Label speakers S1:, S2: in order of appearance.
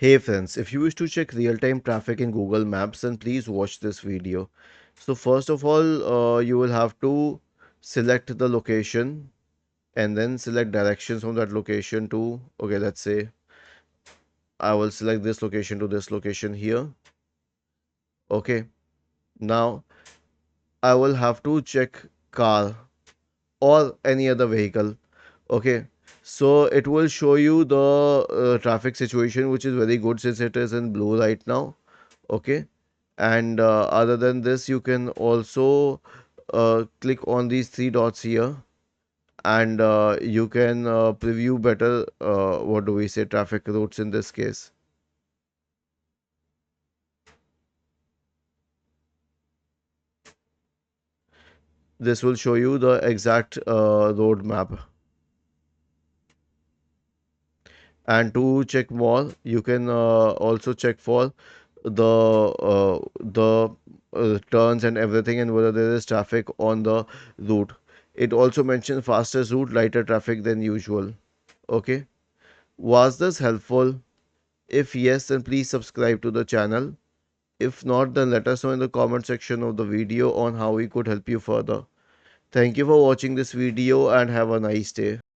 S1: Hey friends, if you wish to check real-time traffic in Google Maps, then please watch this video. So first of all, you will have to select the location and then select directions from that location to, okay, let's say I will select this location to this location here. Okay, now I will have to check car or any other vehicle. Okay, so it will show you the traffic situation, which is very good since it is in blue right now. Okay, and other than this you can also click on these three dots here, and you can preview better what do we say, traffic routes in this case. This will show you the exact road map. And to check more, you can also check for the turns and everything, and whether there is traffic on the route. It also mentions fastest route, lighter traffic than usual. Okay, was this helpful? If yes, then please subscribe to the channel. If not, then let us know in the comment section of the video on how we could help you further. Thank you for watching this video and have a nice day.